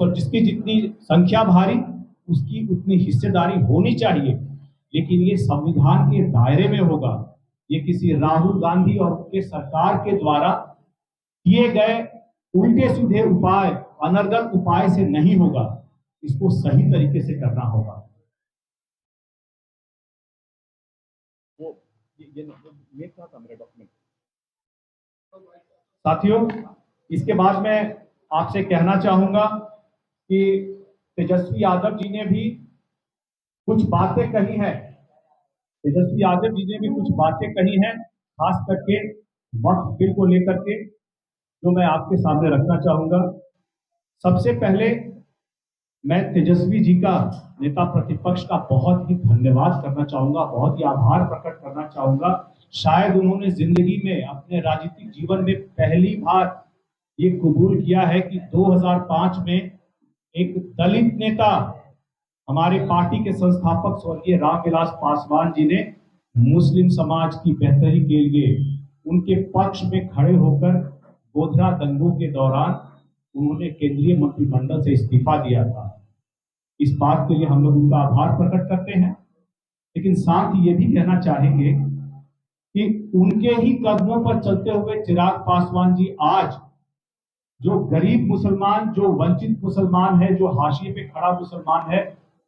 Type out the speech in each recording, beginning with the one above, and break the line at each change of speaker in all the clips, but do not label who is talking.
जिसकी जितनी संख्या भारी उसकी उतनी हिस्सेदारी होनी चाहिए, लेकिन ये संविधान के दायरे में होगा। ये किसी राहुल गांधी और उनके सरकार के द्वारा किए गए उल्टे सीधे उपाय, अनर्गल उपाय से नहीं होगा। इसको सही तरीके से करना होगा। ये क्या था मेरा डॉक्यूमेंट। साथियों, इसके बाद मैं आपसे कहना चाहूंगा कि तेजस्वी यादव जी ने भी कुछ बातें कही हैं। तेजस्वी यादव जी ने भी कुछ बातें कही हैं, खास करके वक्फ बिल को लेकर के, जो मैं आपके सामने रखना चाहूंगा। सबसे पहले मैं तेजस्वी जी का, नेता प्रतिपक्ष का बहुत ही धन्यवाद करना चाहूंगा, बहुत ही आभार प्रकट करना चाहूंगा। शायद उन्होंने जिंदगी में, अपने राजनीतिक जीवन में पहली बार ये कबूल किया है कि 2005 में एक दलित नेता, हमारे पार्टी के संस्थापक स्वर्गीय रामविलास पासवान जी ने मुस्लिम समाज की बेहतरी के लिए उनके पक्ष में खड़े होकर गोधरा दंगों के दौरान उन्होंने केंद्रीय मंत्रिमंडल से इस्तीफा दिया था। इस बात के लिए हम लोग उनका आभार प्रकट करते हैं, लेकिन साथ ही ये भी कहना चाहेंगे कि उनके ही कदमों पर चलते हुए चिराग पासवान जी आज जो गरीब मुसलमान, जो वंचित मुसलमान है, जो हाशिए पे खड़ा मुसलमान है,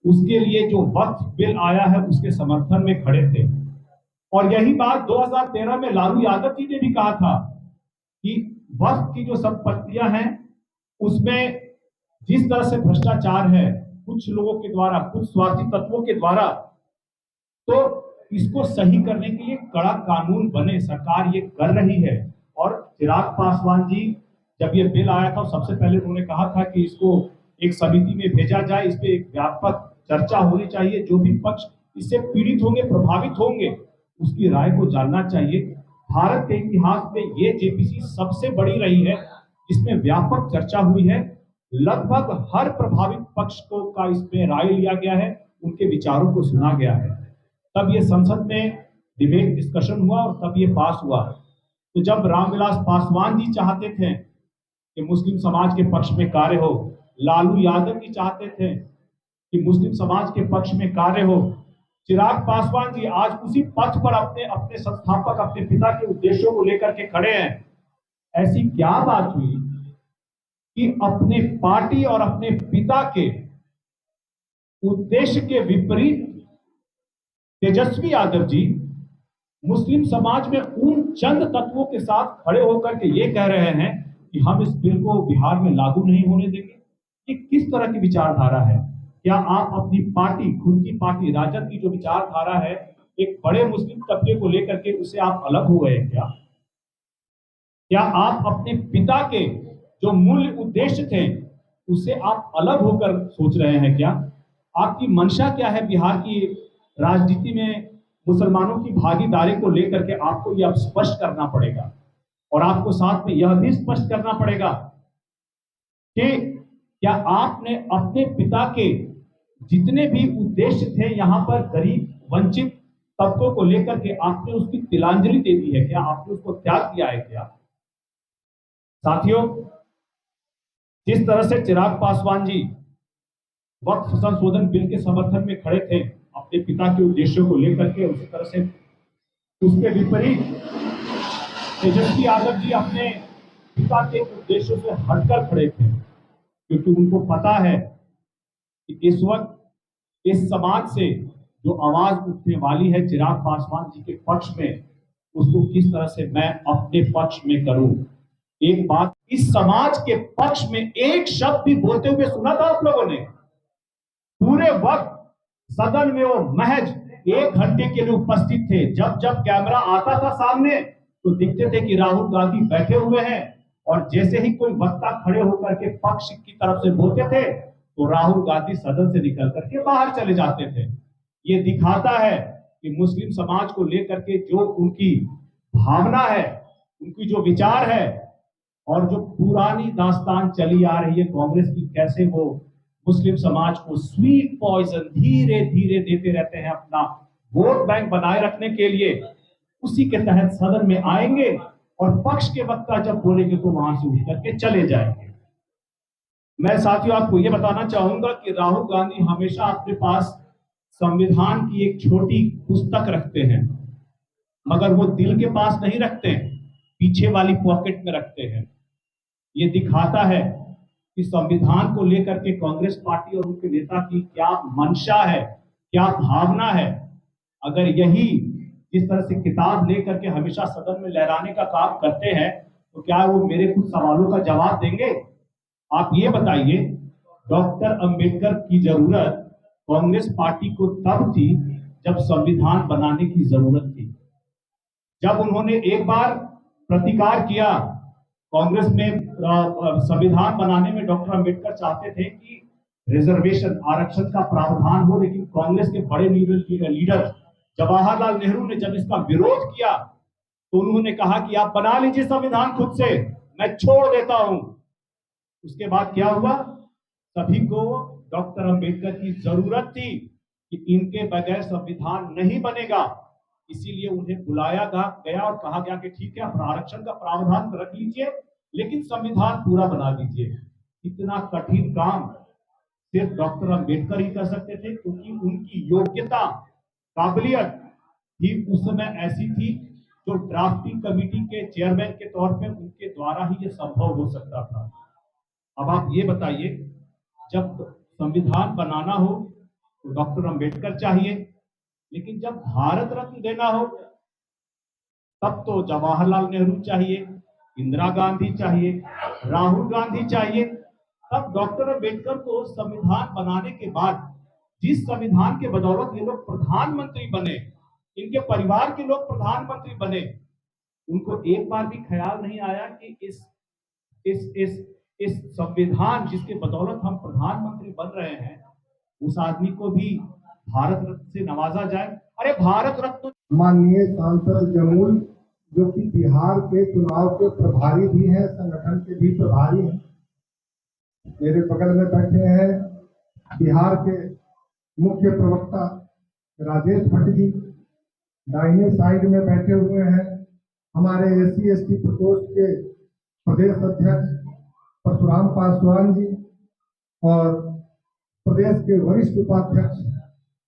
उसके लिए जो वक्फ बिल आया है उसके समर्थन में खड़े थे। और यही बात 2013 में लालू यादव जी ने भी कहा था कि वक्फ की जो संपत्तियां हैं उसमें जिस तरह से भ्रष्टाचार है कुछ लोगों के द्वारा, कुछ स्वार्थी तत्वों के द्वारा, तो इसको सही करने के लिए कड़ा कानून बने। सरकार ये कर रही है। और चिराग पासवान जी, जब ये बिल आया था सबसे पहले उन्होंने कहा था कि इसको एक समिति में भेजा जाए, इस पे एक व्यापक चर्चा होनी चाहिए, जो भी पक्ष इससे पीड़ित होंगे, प्रभावित होंगे, उसकी राय को जानना चाहिए। भारत के इतिहास में ये जेपीसी सबसे बड़ी रही है जिसमें व्यापक चर्चा हुई है। लगभग हर प्रभावित पक्ष को का इसमें राय लिया गया है, उनके विचारों को सुना गया है। तब ये संसद में डिबेट डिस्कशन हुआ और तब ये पास हुआ। तो जब रामविलास पासवान जी चाहते थे कि मुस्लिम समाज के पक्ष में कार्य हो, लालू यादव जी चाहते थे कि मुस्लिम समाज के पक्ष में कार्य हो, चिराग पासवान जी आज उसी पथ पर अपने संस्थापक, अपने पिता के उद्देश्यों को लेकर के खड़े हैं। ऐसी क्या बात हुई कि अपने पार्टी और अपने पिता के उद्देश्य के विपरीत तेजस्वी यादव जी मुस्लिम समाज में उन चंद तत्वों के साथ खड़े होकर के ये कह रहे हैं कि हम इस बिल को बिहार में लागू नहीं होने देंगे। ये किस तरह की विचारधारा है? क्या आप अपनी पार्टी, खुद की पार्टी राजद की जो विचारधारा है, एक बड़े मुस्लिम तबके को लेकर के उससे आप अलग हो गए क्या? क्या आप अपने पिता के जो मूल्य उद्देश्य थे उससे आप अलग होकर सोच रहे हैं क्या? आपकी मंशा क्या है बिहार की राजनीति में मुसलमानों की भागीदारी को लेकर के? आपको यह अब स्पष्ट करना पड़ेगा और आपको साथ में यह भी स्पष्ट करना पड़ेगा कि क्या आपने अपने पिता के जितने भी उद्देश्य थे यहाँ पर गरीब वंचित तबकों को लेकर के, आपने उसकी तिलांजलि दे दी है क्या? आपने उसको त्याग किया है क्या? साथियों, जिस तरह से चिराग पासवान जी वक्फ संशोधन बिल के समर्थन में खड़े थे अपने पिता के उद्देश्यों को लेकर के, उसी तरह से उसके विपरीत तेजस्वी यादव जी अपने पिता के उद्देश्यों से हटकर खड़े थे, क्योंकि उनको पता है कि इस वक्त इस समाज से जो आवाज उठने वाली है चिराग पासवान जी के पक्ष में, उसको किस तरह से मैं अपने पक्ष में करूं। एक बात, इस समाज के पक्ष में एक शब्द भी बोलते हुए सुना था आप लोगों ने? पूरे वक्त सदन में वो महज 1 घंटे के लिए उपस्थित थे। जब जब कैमरा आता था सामने तो दिखते थे कि राहुल गांधी बैठे हुए हैं, और जैसे ही कोई वक्ता खड़े होकर के पक्ष की तरफ से बोलते थे तो राहुल गांधी सदन से निकल करके बाहर चले जाते थे। ये दिखाता है कि मुस्लिम समाज को लेकर के जो उनकी भावना है, उनकी जो विचार है, और जो पुरानी दास्तान चली आ रही है कांग्रेस की, कैसे वो मुस्लिम समाज को स्वीट पॉइजन धीरे धीरे देते रहते हैं अपना वोट बैंक बनाए रखने के लिए, उसी के तहत सदन में आएंगे और पक्ष के वक्ता जब बोलेंगे तो वहां से उठ करके चले जाएंगे। मैं साथियों आपको ये बताना चाहूंगा कि राहुल गांधी हमेशा अपने पास संविधान की एक छोटी पुस्तक रखते हैं, मगर वो दिल के पास नहीं रखते, पीछे वाली पॉकेट में रखते हैं। ये दिखाता है कि संविधान को लेकर के कांग्रेस पार्टी और उनके नेता की क्या मंशा है, क्या भावना है। अगर यही जिस तरह से किताब लेकर के हमेशा सदन में लहराने का काम करते हैं, तो क्या वो मेरे कुछ सवालों का जवाब देंगे? आप ये बताइए, डॉक्टर अंबेडकर की जरूरत कांग्रेस पार्टी को तब थी जब संविधान बनाने की जरूरत थी। जब उन्होंने एक बार प्रतिकार किया, कांग्रेस में संविधान बनाने में डॉक्टर अंबेडकर चाहते थे कि रिजर्वेशन आरक्षण का प्रावधान हो, लेकिन कांग्रेस के बड़े लीडर जवाहरलाल नेहरू ने जब इसका विरोध किया तो उन्होंने कहा कि आप बना लीजिए संविधान खुद से, मैं छोड़ देता हूं। उसके बाद क्या हुआ? सभी को डॉक्टर अंबेडकर की जरूरत थी कि इनके बगैर संविधान नहीं बनेगा, इसीलिए उन्हें बुलाया गया और कहा गया कि ठीक है, आप आरक्षण का प्रावधान रख लीजिए, लेकिन संविधान पूरा बना दीजिए। इतना कठिन काम सिर्फ डॉक्टर अंबेडकर ही कर सकते थे, क्योंकि उनकी योग्यता, काबिलियत भी उस समय ऐसी थी जो ड्राफ्टिंग कमेटी के चेयरमैन के तौर पे उनके द्वारा ही ये संभव हो सकता था। अब आप ये बताइए, जब संविधान बनाना हो तो डॉक्टर अंबेडकर चाहिए, लेकिन जब भारत रत्न देना हो तब तो जवाहरलाल नेहरू चाहिए, इंदिरा गांधी चाहिए, राहुल गांधी चाहिए। तब डॉक्टर अंबेडकर को संविधान बनाने के बाद जिस संविधान के बदौलत ये लोग प्रधानमंत्री बने, इनके परिवार के लोग प्रधानमंत्री बने, उनको एक बार भी ख्याल नहीं आया कि इस संविधान जिसके बदौलत हम प्रधानमंत्री बन रहे हैं, उस आदमी को भी भारत रत्न से नवाजा जाए। अरे भारत रत्न।
माननीय सांसद जमुल, जो कि बिहार के चुनाव के प्रभारी भी हैं, संगठन के भी प्रभारी हैं, मेरे बगल में बैठे हैं बिहार के मुख्य प्रवक्ता राजेश भट्ट जी, दाहिने साइड में बैठे हुए हैं हमारे SC/ST प्रकोष्ठ के प्रदेश अध्यक्ष परशुराम पासवान जी और प्रदेश के वरिष्ठ उपाध्यक्ष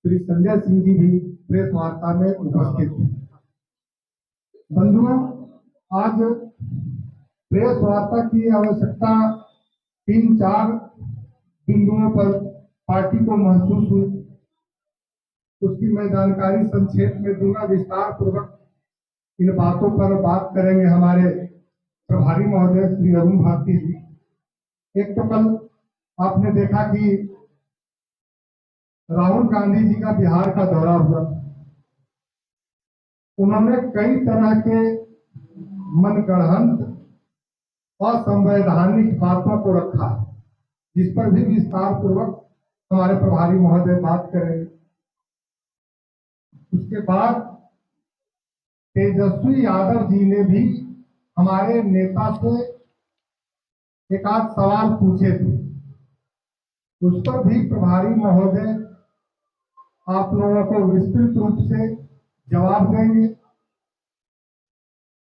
श्री संजय सिंह जी भी प्रेस वार्ता में उपस्थित हैं। बंधुओं, आज प्रेस वार्ता की आवश्यकता 3-4 बिंदुओं पर पार्टी को महसूस हुई, उसकी मैं जानकारी संक्षेप में दूंगा। विस्तार पूर्वक इन बातों पर बात करेंगे हमारे प्रभारी महोदय श्री अरुण भारती जी। एक तो कल आपने देखा कि राहुल गांधी जी का बिहार का दौरा हुआ, उन्होंने कई तरह के मनगढ़ंत असंवैधानिक बातों को रखा, जिस पर भी विस्तार पूर्वक हमारे प्रभारी महोदय बात करेंगे। उसके बाद तेजस्वी यादव जी ने भी हमारे नेता से एक आध सवाल पूछे थे, उस पर भी प्रभारी महोदय आप लोगों को विस्तृत रूप से जवाब देंगे।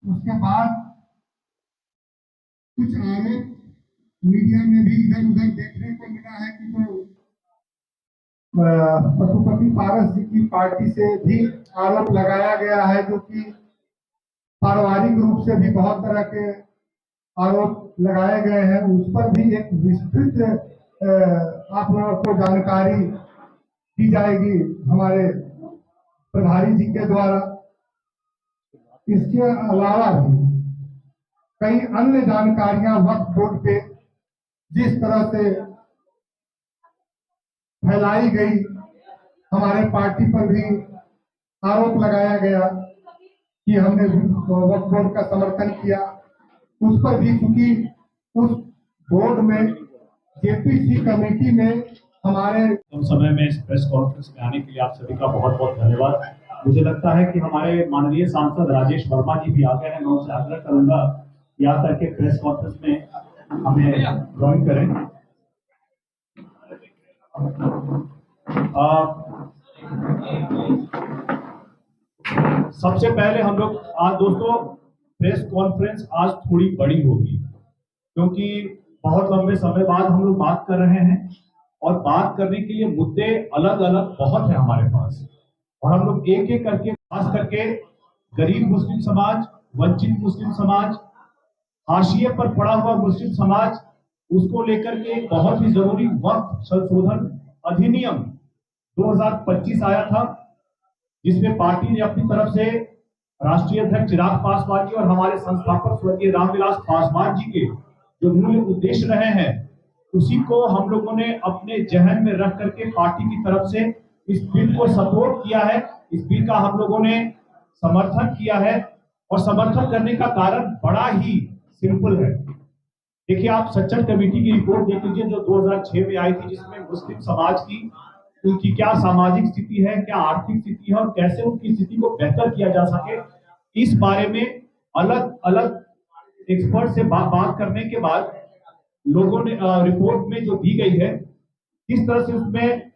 उसके बाद कुछ आरोप मीडिया में भी इधर उधर देखने को मिला है कि जो पशुपति पारस जी की पार्टी से भी आरोप लगाया गया है, जो कि पारिवारिक रूप से भी बहुत तरह के आरोप लगाए गए हैं। उस पर भी एक विस्तृत आप लोगों को जानकारी दी जाएगी हमारे प्रभारी जी के द्वारा। इसके अलावा भी कई अन्य जानकारियां वक्फ बोर्ड पे जिस तरह से फैलाई गई, हमारे पार्टी पर भी आरोप लगाया गया कि हमने वक्फ बोर्ड का समर्थन किया, उस पर भी, चूंकि उस बोर्ड में JPC कमेटी में हमारे
कम समय में इस प्रेस कॉन्फ्रेंस में आने के लिए आप सभी का बहुत बहुत धन्यवाद। मुझे लगता है कि हमारे माननीय सांसद राजेश वर्मा जी भी आ गए हैं। मैं उनसे आग्रह करूंगा कि आ करके प्रेस कॉन्फ्रेंस में हमें ज्वाइन करें। सबसे पहले हम लोग आज दोस्तों प्रेस कॉन्फ्रेंस आज थोड़ी बड़ी होगी, क्योंकि बहुत लंबे समय बाद हम लोग बात कर रहे हैं और बात करने के लिए मुद्दे अलग अलग बहुत है हमारे पास, और हम लोग एक एक करके, खास करके गरीब मुस्लिम समाज, वंचित मुस्लिम समाज, हाशिए पर पड़ा हुआ मुस्लिम समाज, उसको लेकर के एक बहुत ही जरूरी वक्फ संशोधन अधिनियम 2025 आया था, जिसमें पार्टी ने अपनी तरफ से राष्ट्रीय अध्यक्ष चिराग पासवान जी और हमारे संस्थापक स्वर्गीय रामविलास पासवान जी के जो मूल उद्देश्य रहे हैं, उसी को हम लोगों ने अपने जहन में रख करके पार्टी की तरफ से इस बिल को सपोर्ट किया है। इस बिल का हम लोगों ने समर्थन किया है, और समर्थन करने का कारण बड़ा ही सिंपल है। देखिए, आप सज्जन कमेटी की रिपोर्ट देख लीजिए जो 2006 में आई थी, जिसमें मुस्लिम समाज की उनकी क्या सामाजिक स्थिति है, क्या आर्थिक स्थिति है, और कैसे उनकी स्थिति को बेहतर किया जा सके, इस बारे में अलग अलग एक्सपर्ट से बात करने के बाद लोगों ने रिपोर्ट में जो दी गई है, किस तरह से उसमें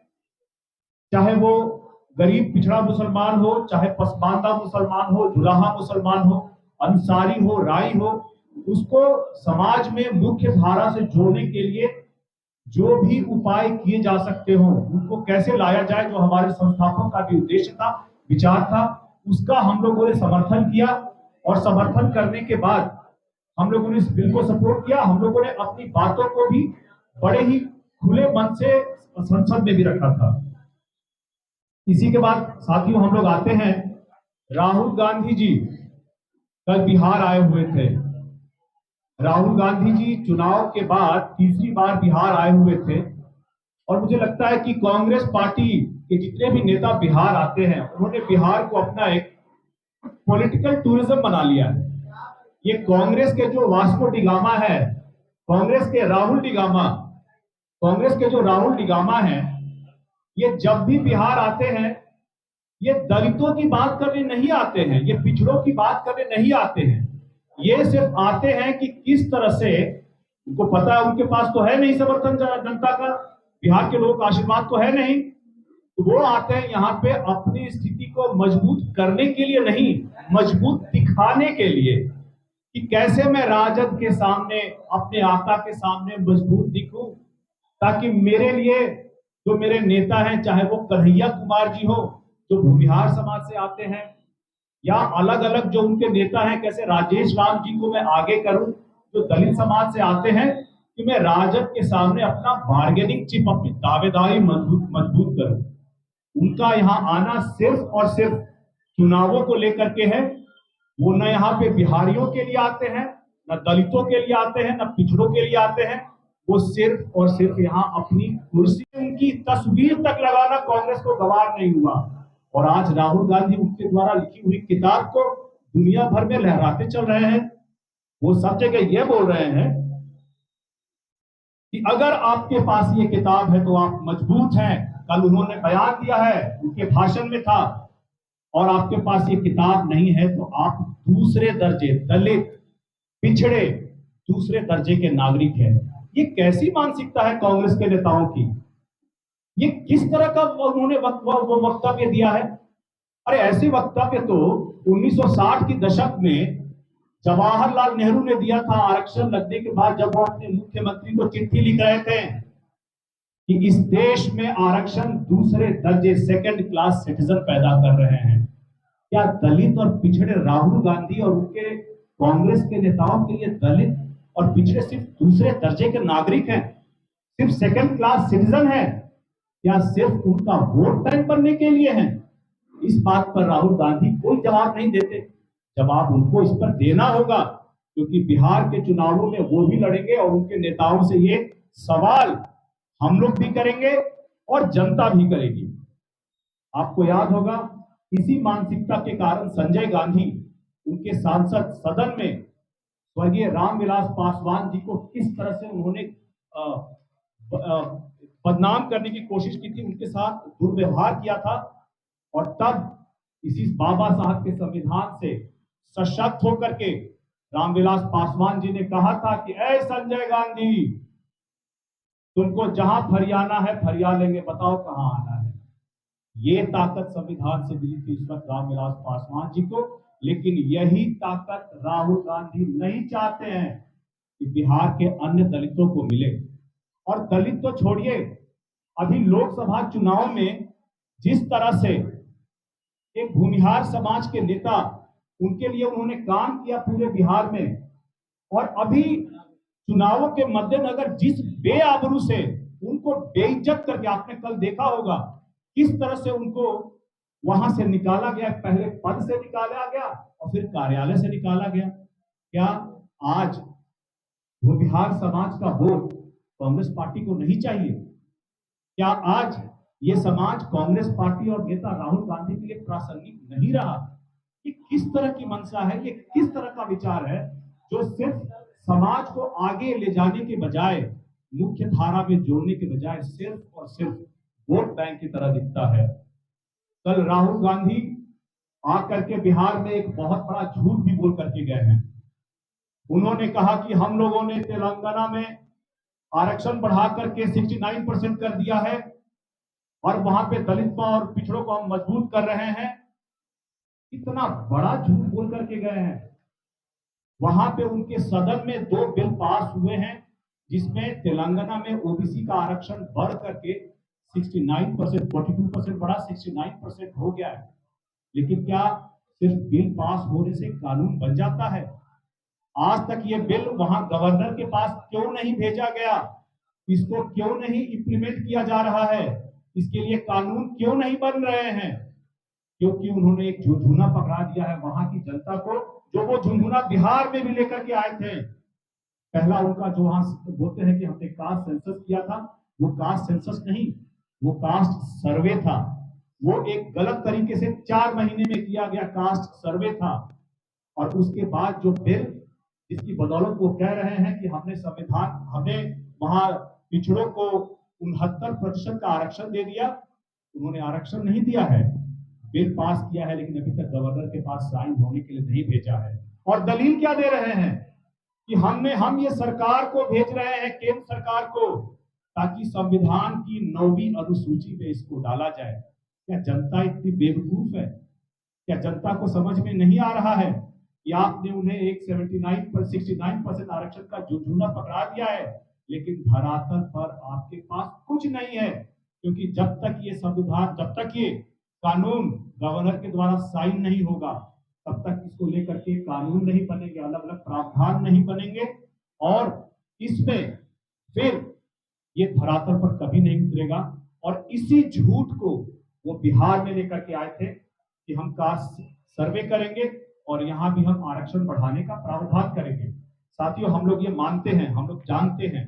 चाहे वो गरीब पिछड़ा मुसलमान हो, चाहे पसमानदा मुसलमान हो, जुलाहा मुसलमान हो, अंसारी हो, राई हो, उसको समाज में मुख्य धारा से जोड़ने के लिए जो भी उपाय किए जा सकते हो, उनको कैसे लाया जाए, जो हमारे संस्थापक का भी उद्देश्य था, विचार था, उसका हम लोगों ने समर्थन किया। और समर्थन करने के बाद हम लोगों ने इस बिल को सपोर्ट किया। हम लोगों ने अपनी बातों को भी बड़े ही खुले मन से संसद में भी रखा था। इसी के बाद साथियों, हम लोग आते हैं, राहुल गांधी जी कल बिहार आए हुए थे। राहुल गांधी जी चुनाव के बाद तीसरी बार बिहार आए हुए थे, और मुझे लगता है कि कांग्रेस पार्टी के जितने भी नेता बिहार आते हैं, उन्होंने बिहार को अपना एक पॉलिटिकल टूरिज्म बना लिया है। ये कांग्रेस के जो वास्को डिगामा है, कांग्रेस के जो राहुल डिगामा है, ये जब भी बिहार आते हैं, ये दलितों की बात करने नहीं आते हैं, ये पिछड़ों की बात करने नहीं आते हैं। ये सिर्फ आते हैं कि किस तरह से, उनको पता है उनके पास तो है नहीं समर्थन जनता का, बिहार के लोगों का आशीर्वाद तो है नहीं, तो वो आते हैं यहाँ पे अपनी स्थिति को मजबूत करने के लिए नहीं, मजबूत दिखाने के लिए कि कैसे मैं राजद के सामने, अपने आका के सामने मजबूत दिखूं, ताकि मेरे लिए जो मेरे नेता हैं, चाहे वो कन्हैया कुमार जी हो जो भूमिहार समाज से आते हैं, या अलग अलग जो उनके नेता हैं, कैसे राजेश राम जी को मैं आगे करूं जो दलित समाज से आते हैं, कि मैं राजद के सामने अपना बार्गेनिंग चिप, अपनी दावेदारी मजबूत करूं। उनका यहाँ आना सिर्फ और सिर्फ चुनावों को लेकर के है। वो न यहाँ पे बिहारियों के लिए आते हैं, न दलितों के लिए आते हैं, न पिछड़ों के लिए आते हैं। वो सिर्फ और सिर्फ यहाँ अपनी कुर्सी, उनकी तस्वीर तक लगाना कांग्रेस को गवार नहीं हुआ। और आज राहुल गांधी उनके द्वारा लिखी हुई किताब को दुनिया भर में लहराते चल रहे हैं। वो सब जगह ये बोल रहे हैं कि अगर आपके पास ये किताब है तो आप मजबूत हैं। कल उन्होंने बयान दिया है, उनके भाषण में था, और आपके पास ये किताब नहीं है तो आप दूसरे दर्जे, दलित, पिछड़े, दूसरे दर्जे के नागरिक हैं। ये कैसी मानसिकता है कांग्रेस के नेताओं की? ये किस तरह का उन्होंने वक्तव्य दिया है? अरे ऐसे वक्तव्य तो 1960 के दशक में जवाहरलाल नेहरू ने दिया था, आरक्षण लगने के बाद, जब वो अपने मुख्यमंत्री को चिट्ठी लिख रहे थे कि इस देश में आरक्षण दूसरे दर्जे, सेकंड क्लास सिटीजन पैदा कर रहे हैं। क्या दलित और पिछड़े राहुल गांधी और उनके कांग्रेस के नेताओं के लिए दलित और पिछड़े सिर्फ दूसरे दर्जे के नागरिक हैं, सिर्फ सेकंड क्लास सिटीजन है, या सिर्फ उनका वोट बैंक बनने के लिए है? इस बात पर राहुल गांधी कोई जवाब नहीं देते। जवाब उनको इस पर देना होगा, क्योंकि बिहार के चुनावों में वो भी लड़ेंगे, और उनके नेताओं से ये सवाल हम लोग भी करेंगे और जनता भी करेगी। आपको याद होगा, इसी मानसिकता के कारण संजय गांधी उनके सांसद सदन में स्वर्गीय रामविलास पासवान जी को किस तरह से उन्होंने बदनाम करने की कोशिश की थी, उनके साथ दुर्व्यवहार किया था। और तब इसी बाबा साहब के संविधान से सशक्त होकर के रामविलास पासवान जी ने कहा था कि ऐ संजय गांधी, तुमको जहां फरियाना है फरिया लेंगे, बताओ कहां आना है। ये ताकत संविधान से मिली थी इस वक्त रामविलास पासवान जी को, लेकिन यही ताकत राहुल गांधी नहीं चाहते हैं। कि बिहार के अन्य दलितों को मिले। और दलित तो छोड़िए, अभी लोकसभा चुनाव में जिस तरह से एक भूमिहार समाज के नेता, उनके लिए उन्होंने काम किया पूरे बिहार में, और अभी चुनावों के मद्देनजर जिस बेआबरू से उनको बेइज्जत करके, आपने कल देखा होगा किस तरह से उनको वहां से निकाला गया, पहले पद से निकाला गया और फिर कार्यालय से निकाला गया। क्या आज भूमिहार समाज का वोट कांग्रेस पार्टी को नहीं चाहिए? क्या आज ये समाज कांग्रेस पार्टी और नेता राहुल गांधी के लिए प्रासंगिक नहीं रहा? ये किस तरह की मंशा है, ये किस तरह का विचार है जो सिर्फ समाज को आगे ले जाने के बजाय, मुख्य धारा में जोड़ने के बजाय सिर्फ और सिर्फ वोट बैंक की तरह दिखता है। कल राहुल गांधी आकर के बिहार में एक बहुत बड़ा झूठ भी बोल करके गए हैं। उन्होंने कहा कि हम लोगों ने तेलंगाना में आरक्षण बढ़ा करके 69% कर दिया है और वहां पे दलितों और पिछड़ों को हम मजबूत कर रहे हैं। इतना बड़ा झूठ बोल करके गए हैं। वहां पे उनके सदन में 2 बिल पास हुए हैं जिसमें तेलंगाना में ओबीसी का आरक्षण बढ़ करके 69%, 42% बढ़ा 69% हो गया है। लेकिन क्या सिर्फ बिल पास होने से कानून बन जाता है? आज तक ये बिल वहां गवर्नर के पास क्यों नहीं भेजा गया? इसको क्यों नहीं इंप्लीमेंट किया जा रहा है? इसके लिए कानून क्यों नहीं बन रहे हैं? क्योंकि उन्होंने एक झुनझुना पकड़ा दिया है वहां की जनता को, जो वो झुनझुना बिहार में भी लेकर के आए थे। पहला उनका जो वहां बोलते हैं कि हमने कास्ट सेंसस किया था, वो कास्ट सेंसस नहीं, वो कास्ट सर्वे था। वो एक गलत तरीके से 4 महीने में किया गया कास्ट सर्वे था। और उसके बाद जो बिल जिसकी बदौलत वो कह रहे हैं कि हमने संविधान, हमें वहां पिछड़ों को 69% का आरक्षण दे दिया, उन्होंने आरक्षण नहीं दिया है, बिल पास किया है लेकिन अभी तक गवर्नर के पास साइन होने के लिए नहीं भेजा है। और दलील क्या दे रहे हैं कि हम ये सरकार को भेज रहे हैं, केंद्र सरकार को, ताकि संविधान की 9वीं अनुसूची में इसको डाला जाए। क्या जनता इतनी बेवकूफ है? क्या जनता को समझ में नहीं आ रहा है कि आपने उन्हें एक 69% आरक्षण का झुनझुना पकड़ा दिया है, लेकिन धरातल पर आपके पास कुछ नहीं है? क्योंकि जब तक ये संविधान, जब तक ये कानून गवर्नर के द्वारा साइन नहीं होगा, तब तक इसको लेकर के कानून नहीं बनेंगे, अलग अलग प्रावधान नहीं बनेंगे, और इसमें फिर ये धरातल पर कभी नहीं उतरेगा। और इसी झूठ को वो बिहार में लेकर के आए थे कि हम कास्ट सर्वे करेंगे और यहां भी हम आरक्षण बढ़ाने का प्रावधान करेंगे। साथियों, हम लोग ये मानते हैं, हम लोग जानते हैं